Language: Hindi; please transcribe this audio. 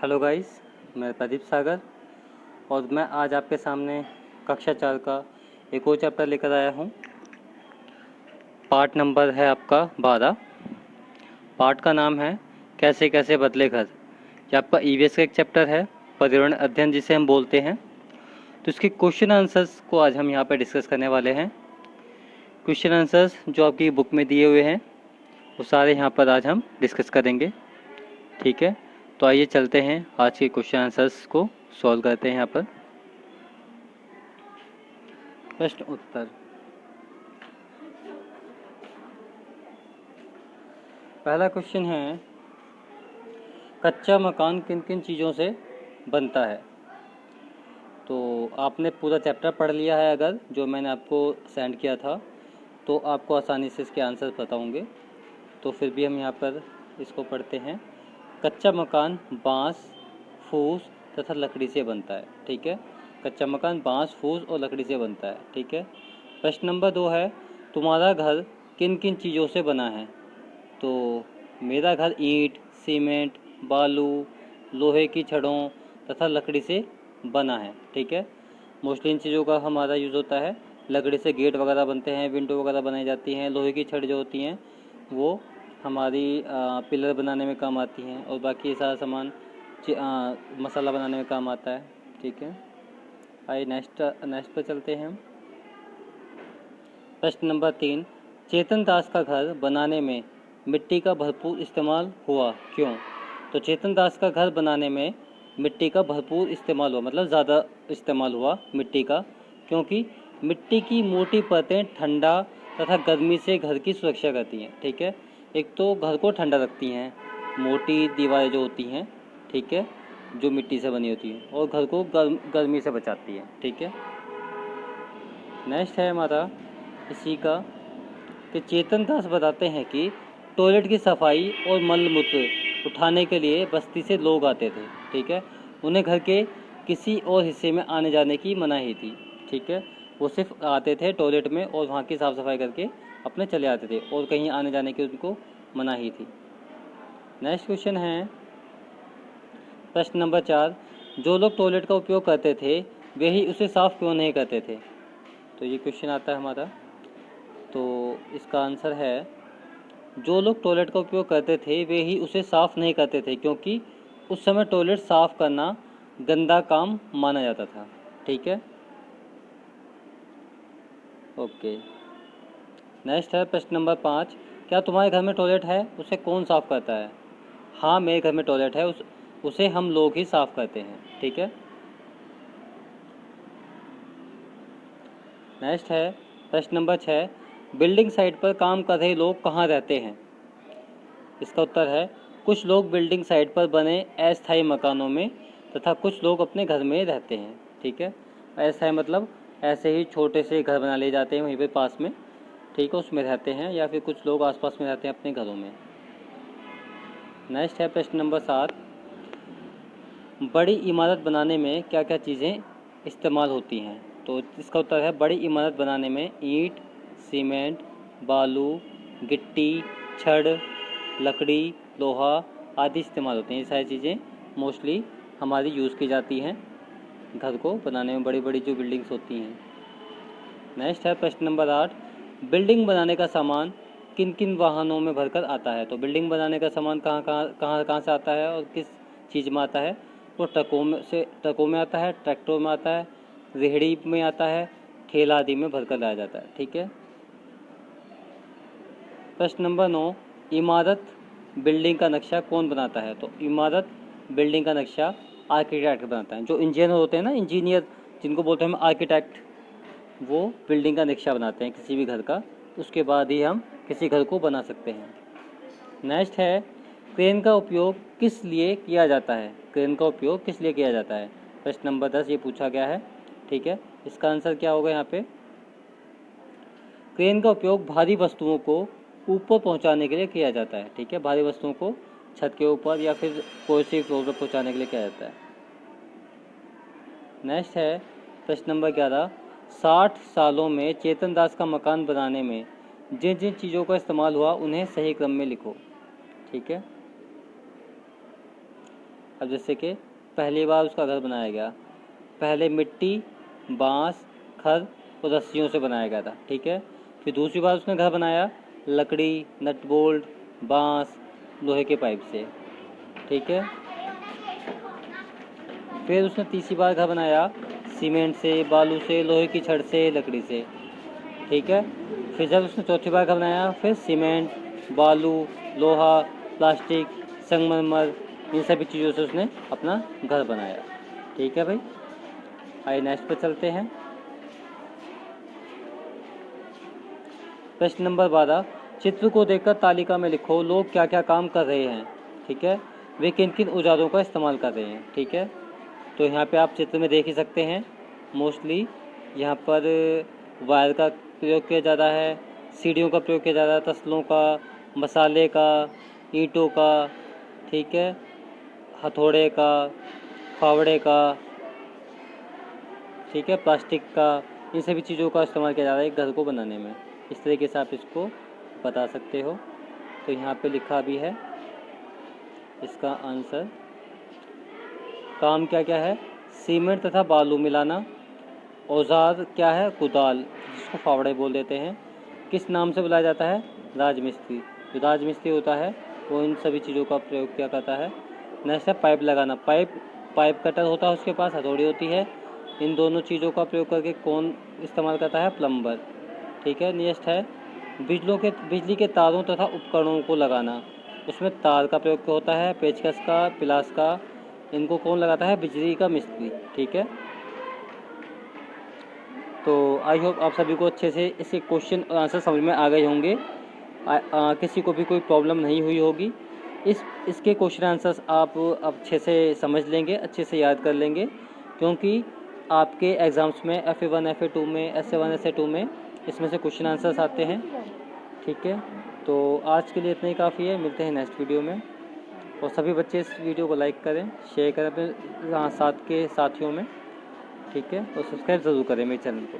हेलो गाइस, मैं प्रदीप सागर और मैं आज आपके सामने कक्षा 4 का एक और चैप्टर लेकर आया हूँ। पार्ट नंबर है आपका 12। पार्ट का नाम है कैसे कैसे बदले घर। ये आपका ईवीएस का एक चैप्टर है, पर्यावरण अध्ययन जिसे हम बोलते हैं। तो इसके क्वेश्चन आंसर्स को आज हम यहाँ पर डिस्कस करने वाले हैं। क्वेश्चन आंसर्स जो आपकी बुक में दिए हुए हैं वो सारे यहाँ पर आज हम डिस्कस करेंगे, ठीक है। तो आइए चलते हैं आज के क्वेश्चन आंसर्स को सॉल्व करते हैं। यहाँ पर प्रश्न उत्तर। पहला क्वेश्चन है, कच्चा मकान किन किन चीज़ों से बनता है। तो आपने पूरा चैप्टर पढ़ लिया है, अगर जो मैंने आपको सेंड किया था तो आपको आसानी से इसके आंसर बताऊंगे। तो फिर भी हम यहाँ पर इसको पढ़ते हैं। कच्चा मकान बांस, फूस तथा लकड़ी से बनता है, ठीक है। कच्चा मकान बांस, फूस और लकड़ी से बनता है, ठीक है। प्रश्न नंबर 2 है, तुम्हारा घर किन किन चीज़ों से बना है। तो मेरा घर ईंट, सीमेंट, बालू, लोहे की छड़ों तथा लकड़ी से बना है, ठीक है। मोस्टली इन चीज़ों का हमारा यूज़ होता है। लकड़ी से गेट वगैरह बनते हैं, विंडो वगैरह बनाई जाती हैं। लोहे की छड़ जो होती हैं वो हमारी पिलर बनाने में काम आती हैं, और बाकी सारा सामान मसाला बनाने में काम आता है, ठीक है। आइए नेक्स्ट पर चलते हैं हम। प्रश्न नंबर 3, चेतन दास का घर बनाने में मिट्टी का भरपूर इस्तेमाल हुआ, क्यों। तो चेतन दास का घर बनाने में मिट्टी का भरपूर इस्तेमाल हुआ, मतलब ज़्यादा इस्तेमाल हुआ मिट्टी का, क्योंकि मिट्टी की मोटी परतें ठंडा तथा गर्मी से घर की सुरक्षा करती हैं, ठीक है। एक तो घर को ठंडा रखती हैं मोटी दीवारें जो होती हैं, ठीक है, जो मिट्टी से बनी होती हैं, और घर को गर्मी से बचाती हैं, ठीक है। नेक्स्ट है हमारा इसी का कि चेतन दास बताते हैं कि टॉयलेट की सफाई और मलमूत्र उठाने के लिए बस्ती से लोग आते थे, ठीक है। उन्हें घर के किसी और हिस्से में आने जाने की मनाही थी, ठीक है। वो सिर्फ आते थे टॉयलेट में और वहाँ की साफ़ सफाई करके अपने चले आते थे, और कहीं आने जाने की उनको मनाही थी। नेक्स्ट क्वेश्चन है प्रश्न नंबर 4, जो लोग टॉयलेट का उपयोग करते थे वे ही उसे साफ़ क्यों नहीं करते थे। तो ये क्वेश्चन आता है हमारा। तो इसका आंसर है, जो लोग टॉयलेट का उपयोग करते थे वे ही उसे साफ़ नहीं करते थे, क्योंकि उस समय टॉयलेट साफ़ करना गंदा काम माना जाता था, ठीक है। ओके। नेक्स्ट है प्रश्न नंबर 5, क्या तुम्हारे घर में टॉयलेट है, उसे कौन साफ़ करता है। हाँ, मेरे घर में टॉयलेट है, उसे हम लोग ही साफ़ करते हैं, ठीक है। नेक्स्ट है प्रश्न नंबर 6, बिल्डिंग साइट पर काम कर रहे लोग कहाँ रहते हैं। इसका उत्तर है, कुछ लोग बिल्डिंग साइट पर बने अस्थायी मकानों में तथा कुछ लोग अपने घर में रहते हैं, ठीक है। अस्थायी मतलब ऐसे ही छोटे से घर बना लिए जाते हैं वहीं पे पास में, ठीक है, उसमें रहते हैं, या फिर कुछ लोग आसपास में रहते हैं अपने घरों में। नेक्स्ट है प्रश्न नंबर 7, बड़ी इमारत बनाने में क्या क्या चीज़ें इस्तेमाल होती हैं। तो इसका उत्तर है, बड़ी इमारत बनाने में ईंट, सीमेंट, बालू, गिट्टी, छड़, लकड़ी, लोहा आदि इस्तेमाल होते हैं। ये सारी चीज़ें मोस्टली हमारी यूज़ की जाती हैं घर को बनाने में, बड़ी बड़ी जो बिल्डिंग्स होती हैं। नेक्स्ट है प्रश्न नंबर 8, बिल्डिंग बनाने का सामान किन किन वाहनों में भरकर आता है। तो बिल्डिंग बनाने का सामान कहाँ से आता है और किस चीज़ में आता है। वो ट्रकों में आता है, ट्रैक्टरों में आता है, रेहड़ी में आता है, ठेला आदि में भरकर लाया जाता है, ठीक है। प्रश्न नंबर 9, इमारत बिल्डिंग का नक्शा कौन बनाता है। तो इमारत बिल्डिंग का नक्शा आर्किटेक्ट बनाता है। जो इंजीनियर होते हैं ना, इंजीनियर जिनको बोलते हैं हम आर्किटेक्ट, वो बिल्डिंग का नक्शा बनाते हैं किसी भी घर का, उसके बाद ही हम किसी घर को बना सकते हैं। नेक्स्ट है, क्रेन का उपयोग किस लिए किया जाता है। क्रेन का उपयोग किस लिए किया जाता है। प्रश्न नंबर 10 ये पूछा गया है, ठीक है। इसका आंसर क्या होगा यहाँ पे, क्रेन का उपयोग भारी वस्तुओं को ऊपर पहुँचाने के लिए किया जाता है, ठीक है। भारी वस्तुओं को छत के ऊपर या फिर कोई सी फ्लोर पर पहुँचाने के लिए किया जाता है। नेक्स्ट है प्रश्न नंबर 11, 60 सालों में चेतन दास का मकान बनाने में जिन जिन चीज़ों का इस्तेमाल हुआ उन्हें सही क्रम में लिखो, ठीक है। अब जैसे कि पहली बार उसका घर बनाया गया, पहले मिट्टी, बांस, खर और रस्सियों से बनाया गया था, ठीक है। फिर दूसरी बार उसने घर बनाया लकड़ी, नट बोल्ट, बांस, लोहे के पाइप से, ठीक है। फिर उसने तीसरी बार घर बनाया सीमेंट से, बालू से, लोहे की छड़ से, लकड़ी से, ठीक है। फिर जब उसने चौथी बार घर बनाया, फिर सीमेंट, बालू, लोहा, प्लास्टिक, संगमरमर, इन सभी चीज़ों से उसने अपना घर बनाया, ठीक है भाई। आइए नेक्स्ट पर चलते हैं। प्रश्न नंबर 12, चित्र को देखकर तालिका में लिखो लोग क्या क्या काम कर रहे हैं, ठीक है। वे किन किन औजारों का इस्तेमाल कर रहे हैं, ठीक है। तो यहाँ पे आप चित्र में देख ही सकते हैं, मोस्टली यहाँ पर वायर का प्रयोग किया जा रहा है, सीढ़ियों का प्रयोग किया जा रहा है, तसलों का, मसाले का, ईंटों का, ठीक है, हथौड़े का, फावड़े का, ठीक है, प्लास्टिक का, इन सभी चीज़ों का इस्तेमाल किया जा रहा है एक घर को बनाने में। इस तरीके से आप इसको बता सकते हो। तो यहाँ पे लिखा भी है इसका आंसर। काम क्या क्या है? सीमेंट तथा बालू मिलाना। औजार क्या है? कुदाल, जिसको फावड़े बोल देते हैं। किस नाम से बुलाया जाता है? राजमिस्त्री। जो राजमिस्त्री होता है वो इन सभी चीज़ों का प्रयोग किया करता है। नेक्स्ट है पाइप लगाना। पाइप कटर होता है, उसके पास हथौड़ी होती है। इन दोनों चीज़ों का प्रयोग करके कौन इस्तेमाल करता है? प्लम्बर, ठीक है। नेक्स्ट है बिजली के तारों तथा उपकरणों को लगाना। उसमें तार का प्रयोग होता है, पेचकस का, पिलास का। इनको कौन लगाता है? बिजली का मिस्त्री, ठीक है। तो आई होप आप सभी को अच्छे से इसके क्वेश्चन और आंसर समझ में आ गए होंगे। किसी को भी कोई प्रॉब्लम नहीं हुई होगी। इसके क्वेश्चन आंसर्स आप अच्छे से समझ लेंगे, अच्छे से याद कर लेंगे, क्योंकि आपके एग्ज़ाम्स में FA1 FA2 में SA1 SA2 में इसमें से क्वेश्चन आंसर्स आते हैं, ठीक है। तो आज के लिए इतना ही काफ़ी है। मिलते हैं नेक्स्ट वीडियो में। और सभी बच्चे इस वीडियो को लाइक करें, शेयर करें अपने साथ के साथियों में, ठीक है। और सब्सक्राइब ज़रूर करें मेरे चैनल को।